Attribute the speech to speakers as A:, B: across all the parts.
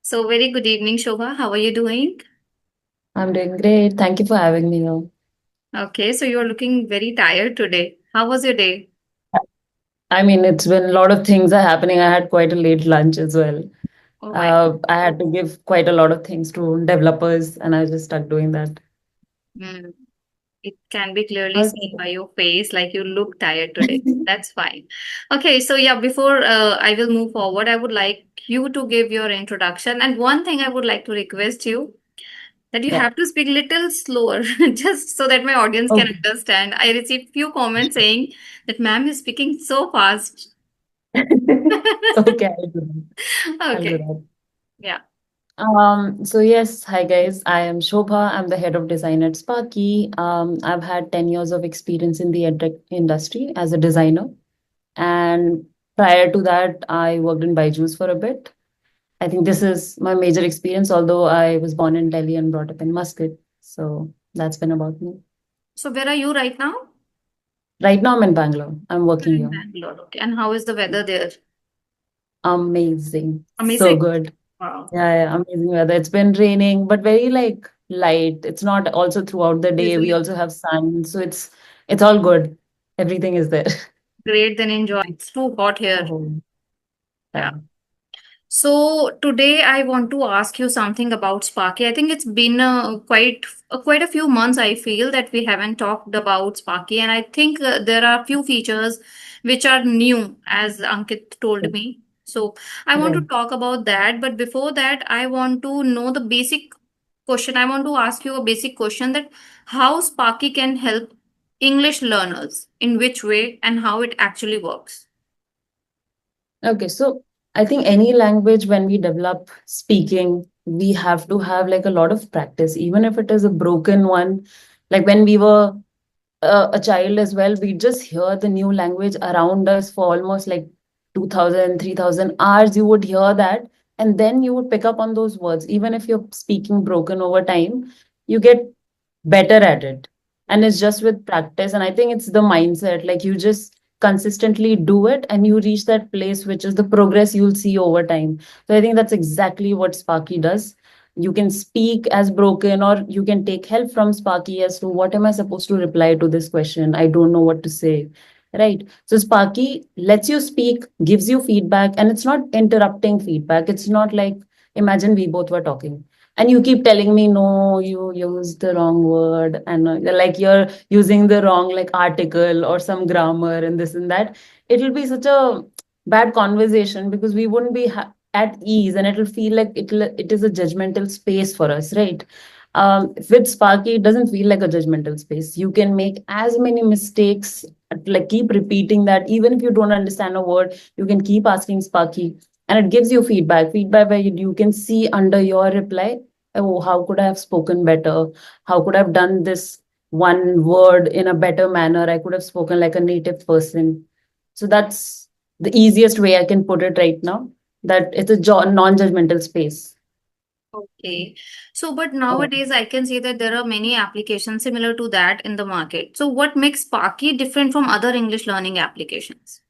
A: So, very good evening, Shobha. How are you doing?
B: I'm doing great. Thank you for having me here.
A: Okay, so you're looking very tired today. How was your day?
B: I mean, it's been a lot of things are happening. I had quite a late lunch as well.
A: Oh my
B: I had to give quite a lot of things to developers, and I was just stuck doing that.
A: God. It can be clearly
B: How's
A: seen by your face, like you look tired today. That's fine. Okay, so yeah, before I will move forward, I would like you to give your introduction. And one thing I would like to request you that you
B: Yeah.
A: have to speak little slower, just so that my audience can
B: Okay.
A: understand. I received few comments saying that ma'am is speaking so fast.
B: Okay, I'll do that. I'll do
A: Okay,
B: that.
A: yeah.
B: So yes, hi guys. I am Shobha. I'm the head of design at Sparky. I've had 10 years of experience in the edtech industry as a designer. And prior to that, I worked in Byju's for a bit. I think this is my major experience, although I was born in Delhi and brought up in Muscat. So that's been about me.
A: So where are you right now?
B: Right now, I'm in Bangalore. I'm
A: You're
B: working
A: in
B: here.
A: Bangalore. Okay. And how is the weather there?
B: Amazing. So
A: Amazing.
B: good.
A: Wow.
B: Yeah, amazing weather. It's been raining, but very like light. It's not also throughout the day. We
A: Drizzly.
B: also have sun. So it's all good. Everything is there.
A: Great, then enjoy. It's too hot here.
B: Oh,
A: Yeah.
B: yeah.
A: So today I want to ask you something about Sparky. I think it's been quite a few months. I feel that we haven't talked about Sparky, and I think there are few features which are new, as Ankit told
B: Right.
A: me. So I want to
B: Right.
A: talk about that. But before that, I want to know the basic question. I want to ask you a basic question that how Sparky can help English learners, in which way, and how it actually works.
B: Okay, so I think any language, when we develop speaking, we have to have like a lot of practice, even if it is a broken one. Like when we were a child as well, we just hear the new language around us for almost like 2000, 3000 hours. You would hear that, and then you would pick up on those words. Even if you're speaking broken over time, you get better at it. And it's just with practice. And I think it's the mindset. Like you just consistently do it and you reach that place, which is the progress you'll see over time. So I think that's exactly what Sparky does. You can speak as broken, or you can take help from Sparky as to what am I supposed to reply to this question? I don't know what to say. Right. So Sparky lets you speak, gives you feedback, and it's not interrupting feedback. It's not like, imagine we both were talking and you keep telling me, no, you used the wrong word, and like you're using the wrong like article or some grammar and this and that. It'll be such a bad conversation because we wouldn't be at ease, and it'll feel like it is a judgmental space for us, right? With Sparky, it doesn't feel like a judgmental space. You can make as many mistakes, like keep repeating that. Even if you don't understand a word, you can keep asking Sparky, and it gives you feedback where you can see under your reply, oh, how could I have spoken better? How could I have done this one word in a better manner? I could have spoken like a native person. So that's the easiest way I can put it right now, that it's a non-judgmental space.
A: Okay. So, but
B: Oh.
A: nowadays I can see that there are many applications similar to that in the market. So, what makes Sparky different from other English learning applications?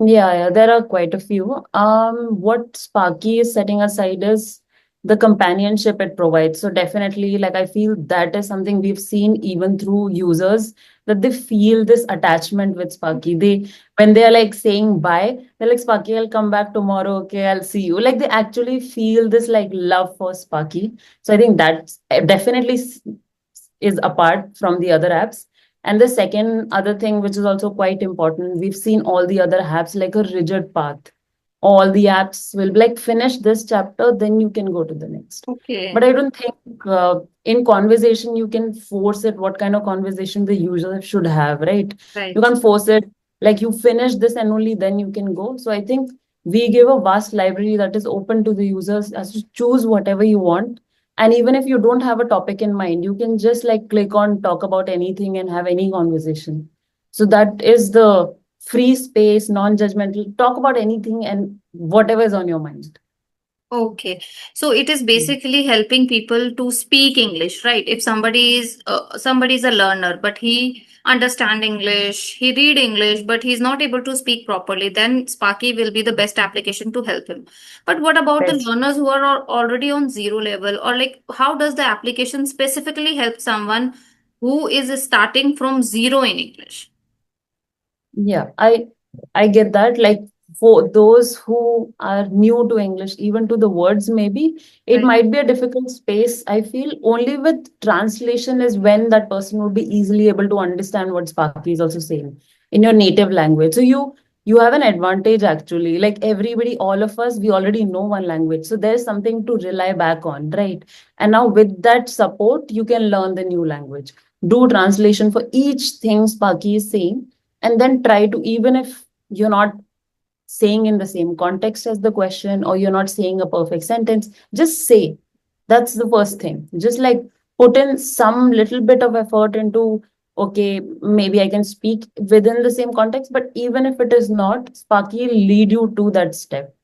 B: Yeah, there are quite a few. What Sparky is setting aside is the companionship it provides. So definitely, like I feel that is something we've seen even through users, that they feel this attachment with Sparky. When they are like saying bye, they're like, Sparky, I'll come back tomorrow. Okay, I'll see you. Like they actually feel this like love for Sparky. So I think that definitely is apart from the other apps. And the second other thing, which is also quite important, we've seen all the other apps like a rigid path. All the apps will be like finish this chapter, then you can go to the next. But
A: Okay.
B: I don't think in conversation you can force it what kind of conversation the user should have, right? You
A: Right.
B: can't force it like you finish this and only then you can go. So I think we give a vast library that is open to the users as to choose whatever you want. And even if you don't have a topic in mind, you can just like click on talk about anything and have any conversation. So that is the free space, non-judgmental, talk about anything and whatever is on your mind.
A: Okay, so it is basically helping people to speak English, right? If somebody is a learner, but he understand English, he read English, but he's not able to speak properly, then Sparky will be the best application to help him. But what about the
B: Best.
A: learners who are already on zero level, or like how does the application specifically help someone who is starting from zero in English?
B: Yeah, I get that. Like for those who are new to English, even to the words, maybe it
A: Right.
B: might be a difficult space. I feel only with translation is when that person would be easily able to understand what Sparky is also saying in your native language. So you have an advantage actually. Like everybody, all of us, we already know one language. So there's something to rely back on, right? And now with that support, you can learn the new language. Do translation for each thing Sparky is saying, and then try to, even if you're not saying in the same context as the question or you're not saying a perfect sentence, just say. That's the first thing. Just like put in some little bit of effort into, okay, maybe I can speak within the same context, but even if it is not, Sparky will lead you to that step.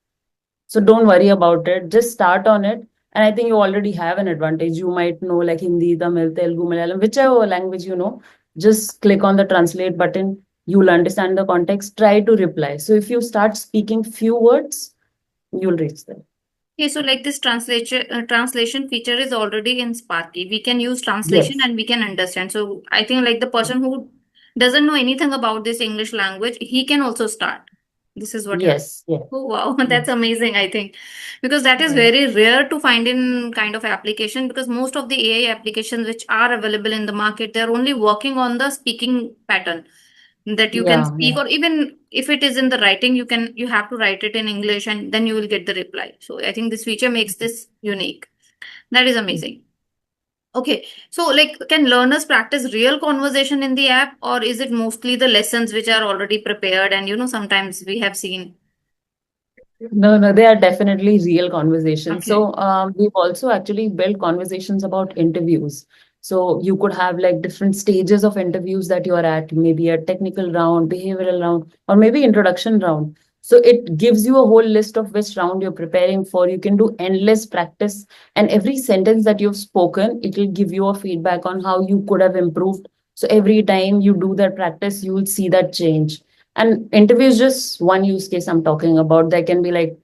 B: So don't worry about it. Just start on it. And I think you already have an advantage. You might know like Hindi, Tamil, Telugu, Malayalam, whichever language you know. Just click on the translate button. You'll understand the context. Try to reply. So if you start speaking few words, you'll reach there.
A: Okay, so like this translation feature is already in Sparky. We can use translation
B: Yes.
A: and we can understand. So I think like the person who doesn't know anything about this English language, he can also start. This is what you're.
B: Yes. Yes.
A: Oh wow,
B: Yes.
A: that's amazing, I think. Because that is
B: Right.
A: very rare to find in kind of application because most of the AI applications which are available in the market, they're only working on the speaking pattern that you can
B: Yeah.
A: speak,
B: Yeah.
A: or even if it is in the writing, you have to write it in English and then you will get the reply. So I think this feature makes this unique. That is amazing. Okay, so like can learners practice real conversation in the app, or is it mostly the lessons which are already prepared and sometimes we have seen.
B: No, no, they are definitely real conversations.
A: Okay.
B: So we've also actually built conversations about interviews. So you could have like different stages of interviews that you are at, maybe a technical round, behavioral round, or maybe introduction round. So it gives you a whole list of which round you're preparing for. You can do endless practice, and every sentence that you've spoken, it will give you a feedback on how you could have improved. So every time you do that practice, you will see that change. And interview is just one use case I'm talking about. There can be like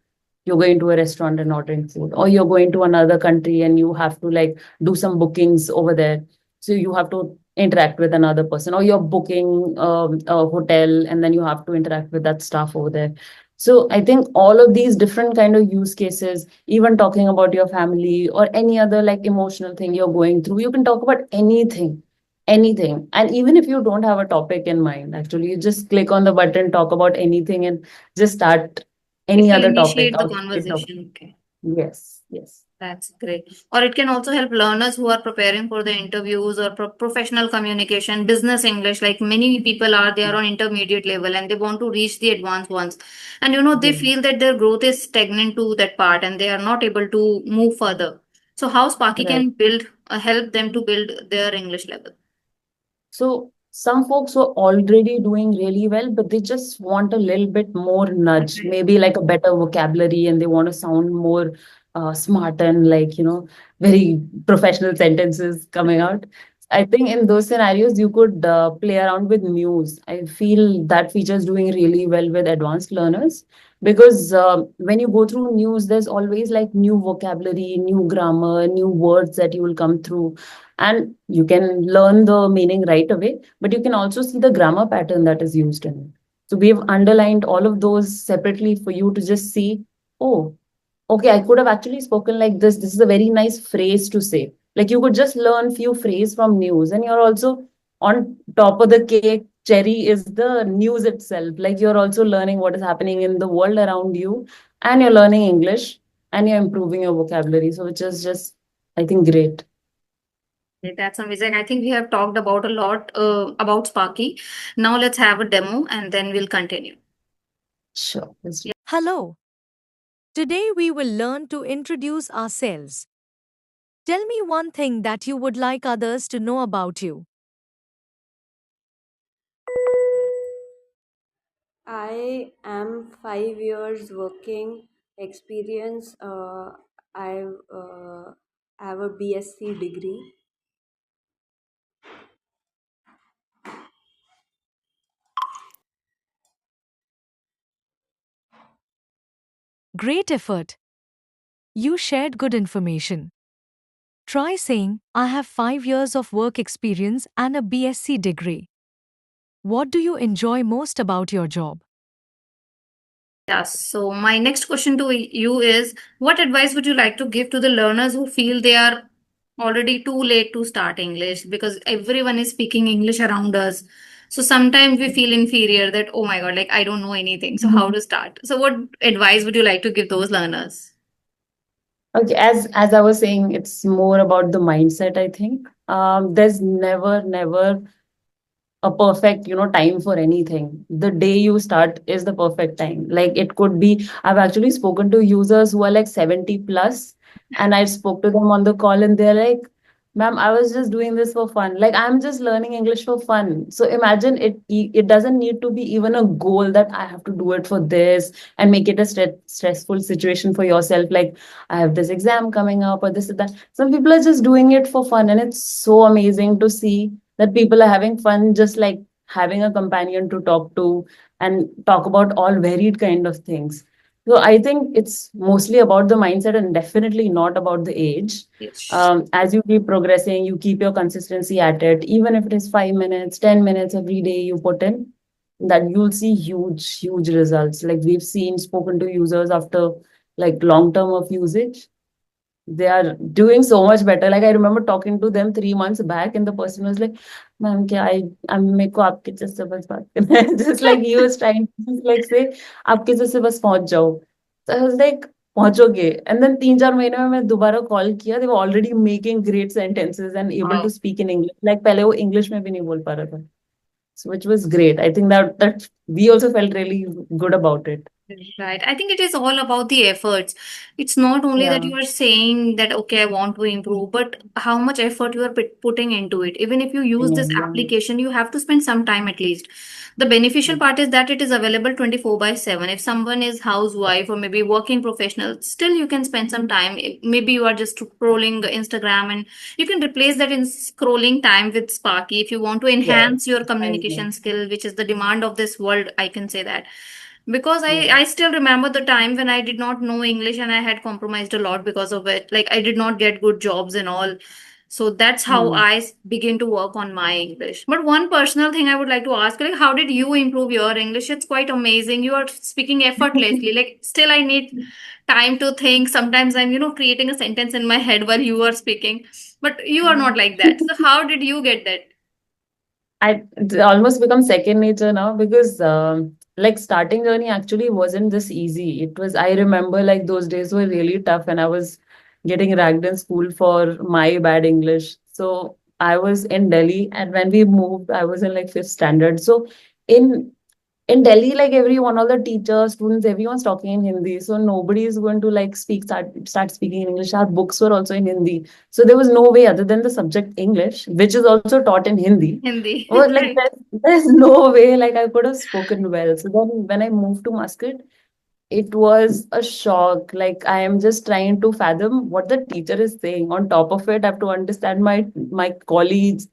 B: you're going to a restaurant and ordering food, or you're going to another country and you have to like do some bookings over there. So you have to interact with another person, or you're booking a hotel and then you have to interact with that staff over there. So I think all of these different kind of use cases, even talking about your family or any other like emotional thing you're going through, you can talk about anything. And even if you don't have a topic in mind, actually, you just click on the button, talk about anything, and just start
A: It
B: any
A: will
B: other topic.
A: initiate the conversation. Okay.
B: Yes, yes,
A: That's great. Or it can also help learners who are preparing for the interviews or professional communication, business English. Like many people are, they are on intermediate level and they want to reach the advanced ones. And they
B: yes.
A: feel that their growth is stagnant to that part and they are not able to move further. So how Sparky
B: Right.
A: can help them to build their English level.
B: So some folks were already doing really well, but they just want a little bit more nudge,
A: Okay.
B: maybe like a better vocabulary, and they want to sound more smart and like, very professional sentences coming out. I think in those scenarios, you could play around with news. I feel that feature is doing really well with advanced learners because when you go through news, there's always like new vocabulary, new grammar, new words that you will come through, and you can learn the meaning right away, but you can also see the grammar pattern that is used in it. So we've underlined all of those separately for you to just see, oh, okay, I could have actually spoken like this is a very nice phrase to say. Like you could just learn few phrases from news, and you're also on top of the cake. Cherry is the news itself. Like you're also learning what is happening in the world around you, and you're learning English, and you're improving your vocabulary. So which is just, I think, great.
A: Okay, that's amazing. I think we have talked about a lot about Sparky. Now let's have a demo and then we'll continue.
B: Sure.
C: Hello. Today we will learn to introduce ourselves. Tell me one thing that you would like others to know about you.
D: I am 5 years working Experience, I have a BSc degree.
C: Great effort. You shared good information. Try saying, I have 5 years of work experience and a BSc degree. What do you enjoy most about your job?
A: Yes. So my next question to you is, what advice would you like to give to the learners who feel they are already too late to start English because everyone is speaking English around us. So sometimes we feel inferior that, oh my God, like I don't know anything. So how to start? So what advice would you like to give those learners?
B: Okay, as I was saying, it's more about the mindset, I think. There's never a perfect, time for anything. The day you start is the perfect time. Like it could be, I've actually spoken to users who are like 70 plus, and I spoke to them on the call, and they're like, ma'am, I was just doing this for fun. Like I'm just learning English for fun. So imagine it doesn't need to be even a goal that I have to do it for this and make it a stressful situation for yourself. Like I have this exam coming up or this or that. Some people are just doing it for fun, and it's so amazing to see that people are having fun, just like having a companion to talk to and talk about all varied kind of things. So I think it's mostly about the mindset and definitely not about the age.
A: Yes.
B: As you keep progressing, you keep your consistency at it, even if it is 5 minutes, 10 minutes every day you put in, that you'll see huge results. Like we've seen, spoken to users after like long term of usage, they are doing so much better. Like I remember talking to them 3 months back, and the person was like, "Ma'am, क्या I मेरे को आपके जैसे बस बात करना है." Just like he was trying to just like say, "आपके जैसे बस पहुंच जाओ." So I was like, "पहुंचोगे?" And then 3-4 महीने में मैं दोबारा कॉल किया, they were already making great sentences and able
A: Wow.
B: to speak in English. Like पहले वो English में भी नहीं बोल पा रहा था. So which was great. I think that we also felt really good about it.
A: Right. I think it is all about the efforts. It's not only that
B: Yeah.
A: you are saying that, okay, I want to improve, but how much effort you are putting into it. Even if you use this
B: Yeah.
A: application, you have to spend some time at least. The beneficial part is that it is available 24 by 7. If someone is housewife or maybe working professional, still you can spend some time. Maybe you are just scrolling Instagram and you can replace that in scrolling time with Sparky if you want to
B: Yes.
A: enhance your
B: Precisely.
A: communication skill, which is the demand of this world, I can say that because I
B: Yeah.
A: I still remember the time when I did not know English and I had compromised a lot because of it. Like I did not get good jobs and all. So that's how
B: Hmm.
A: I begin to work on my English. But one personal thing I would like to ask, like, how did you improve your English? It's quite amazing. You are speaking effortlessly. Like, still, I need time to think. Sometimes I'm, creating a sentence in my head while you are speaking. But you are not like that. So how did you get that?
B: It's almost become second nature now because like starting journey actually wasn't this easy. It was, I remember like those days were really tough and I was getting ragged in school for my bad English. So I was in Delhi, and when we moved, I was in like fifth standard. So in in Delhi, like everyone, all the teachers, students, everyone's talking in Hindi. So nobody is going to like start speaking in English. Our books were also in Hindi. So there was no way other than the subject English, which is also taught in Hindi.
A: Hindi.
B: Or like
A: Right.
B: there's no way like I could have spoken well. So then when I moved to Muscat, it was a shock. Like I am just trying to fathom what the teacher is saying. On top of it, I have to understand my colleagues,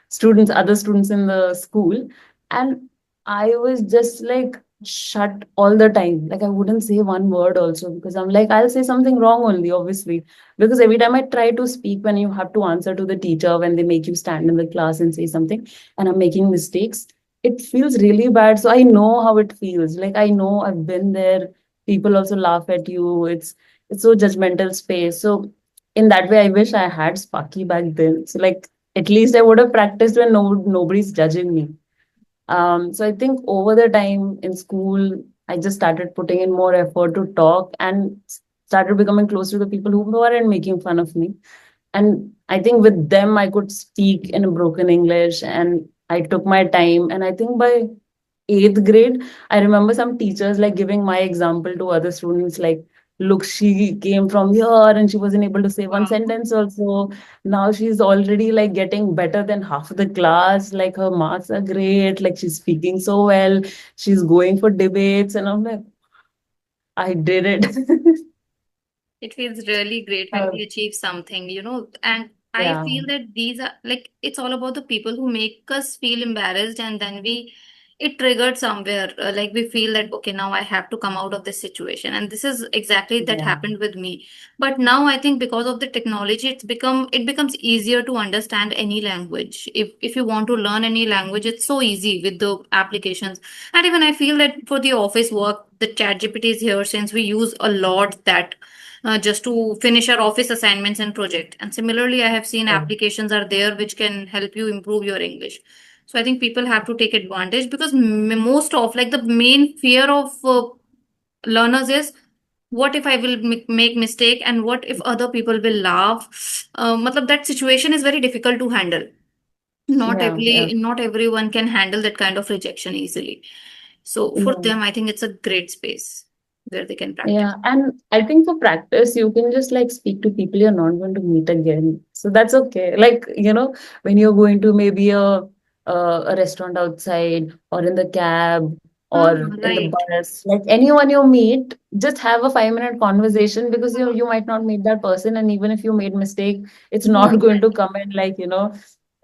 B: students, other students in the school, and I was just like shut all the time. Like I wouldn't say one word also because I'm like I'll say something wrong only, obviously. Because every time I try to speak, when you have to answer to the teacher, when they make you stand in the class and say something, and I'm making mistakes, it feels really bad. So I know how it feels. Like I know I've been there. People also laugh at you. It's so judgmental space. So in that way, I wish I had Sparky back then. So like at least I would have practiced when nobody's judging me. So I think over the time in school, I just started putting in more effort to talk and started becoming close to the people who weren't making fun of me. And I think with them, I could speak in a broken English, and I took my time. And I think by eighth grade, I remember some teachers like giving my example to other students, like, look, she came from here and she wasn't able to say one
A: Wow.
B: sentence also. Now she's already like getting better than half of the class. Like her marks are great. Like she's speaking so well. She's going for debates. And I'm like, I did it.
A: It feels really great when
B: Uh,
A: we achieve something, and I
B: yeah,
A: feel that these are like it's all about the people who make us feel embarrassed, and then it triggered somewhere. Like we feel that, okay, now I have to come out of this situation. And this is exactly that
B: yeah,
A: happened with me. But now I think because of the technology, it becomes easier to understand any language. If you want to learn any language, it's so easy with the applications. And even I feel that for the office work, the chat GPT is here since we use a lot that just to finish our office assignments and project. And similarly, I have seen
B: yeah,
A: applications are there which can help you improve your English. So I think people have to take advantage because most of like the main fear of learners is what if I will make mistake and what if other people will laugh. Matlab that situation is very difficult to handle.
B: yeah, yeah.
A: Not everyone can handle that kind of rejection easily. So for
B: Yeah.
A: them, I think it's a great space where they can practice.
B: Yeah, and I think for practice, you can just like speak to people you're not going to meet again. So that's okay. Like, when you're going to maybe a restaurant outside or in the cab
A: Ah,
B: or in the
A: right.
B: bus, like anyone you meet, just have a 5-minute conversation because you might not meet that person. And even if you made mistake, it's
A: You
B: not
A: will
B: going
A: get.
B: to come in like,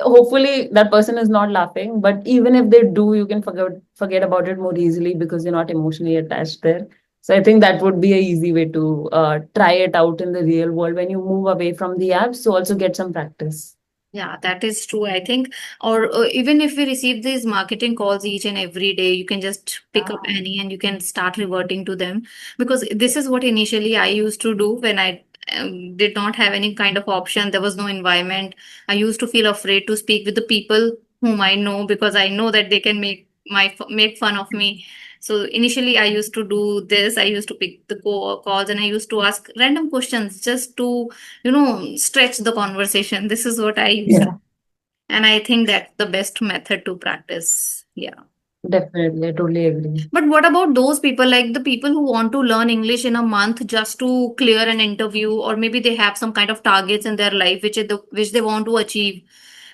B: hopefully that person is not laughing. But even if they do, you can forget about it more easily because you're not emotionally attached there. So I think that would be a easy way to try it out in the real world when you move away from the apps to also get some practice.
A: Yeah, that is true. I think, or even if we receive these marketing calls each and every day, you can just pick up
B: Yeah.
A: any and you can start reverting to them. Because this is what initially I used to do when I did not have any kind of option. There was no environment. I used to feel afraid to speak with the people whom I know because I know that they can make fun of me. So initially, I used to do this. I used to pick the calls and I used to ask random questions just to stretch the conversation. This is what I used to.
B: Yeah,
A: And I think that's the best method to practice. Yeah.
B: definitely. I totally agree.
A: But what about those people, like the people who want to learn English in a month just to clear an interview, or maybe they have some kind of targets in their life which they want to achieve,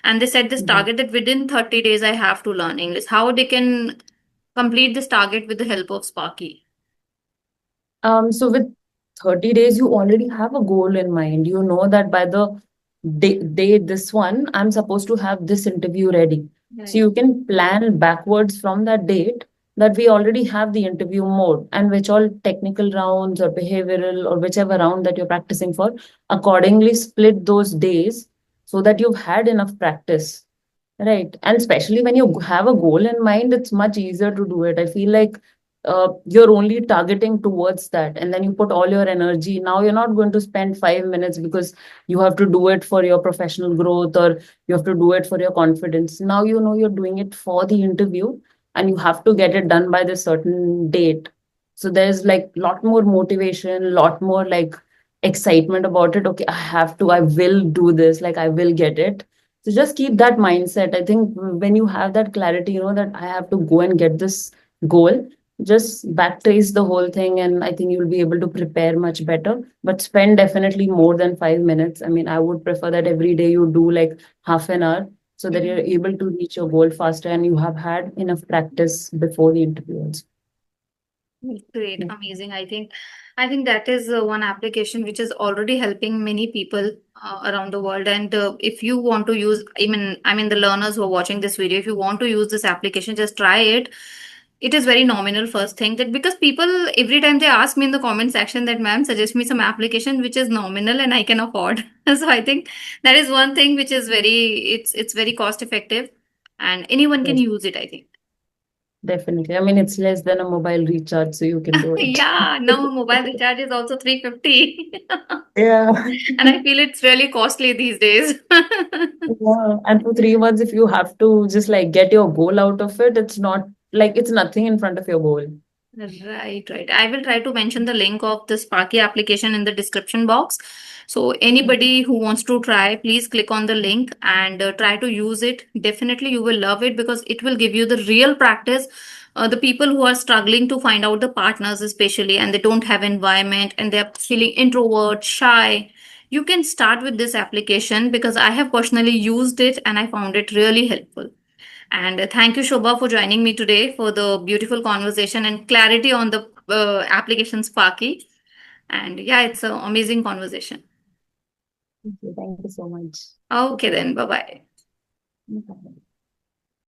A: and they set this
B: Mhm.
A: target that within 30 days I have to learn English. How they can complete this target with the help of Sparky?
B: So with 30 days, you already have a goal in mind. You know that by the day this one, I'm supposed to have this interview ready. So
A: Right.
B: you can plan backwards from that date that we already have the interview mode and which all technical rounds or behavioral or whichever round that you're practicing for, accordingly split those days so that you've had enough practice. Right. And especially when you have a goal in mind, it's much easier to do it. I feel like you're only targeting towards that, and then you put all your energy. Now you're not going to spend 5 minutes because you have to do it for your professional growth or you have to do it for your confidence. Now you know you're doing it for the interview and you have to get it done by this certain date. So there's like lot more motivation, lot more like excitement about it. Okay, I will do this, like I will get it. So just keep that mindset. I think when you have that clarity, that I have to go and get this goal, just backtrace the whole thing, and I think you'll be able to prepare much better. But spend definitely more than 5 minutes. I mean, I would prefer that every day you do like half an hour so that you're
A: Mhm.
B: able to reach your goal faster and you have had enough practice before the interview also.
A: Great,
B: Yeah.
A: amazing. I think that is one application which is already helping many people around the world. And if you want to use, I mean, the learners who are watching this video, if you want to use this application, just try it. It is very nominal first thing that because people every time they ask me in the comment section that ma'am suggest me some application which is nominal and I can afford. So I think that is one thing which is it's very cost effective and anyone can
B: Yes,
A: use it, I think.
B: definitely. I mean, it's less than a mobile recharge, so you can do it.
A: Yeah, now mobile recharge is also 350.
B: Yeah.
A: And I feel it's really costly these days.
B: Yeah, and for 3 months, if you have to just like get your goal out of it, it's not like it's nothing in front of your goal.
A: Right, right. I will try to mention the link of the Sparky application in the description box. So anybody who wants to try, please click on the link and try to use it. Definitely you will love it because it will give you the real practice. The people who are struggling to find out the partners especially and they don't have environment and they're feeling introvert, shy. You can start with this application because I have personally used it and I found it really helpful. And thank you, Shobha, for joining me today for the beautiful conversation and clarity on the application Sparky. And yeah, it's an amazing conversation.
B: Thank you so much.
A: Okay, then. Bye bye.
B: No problem.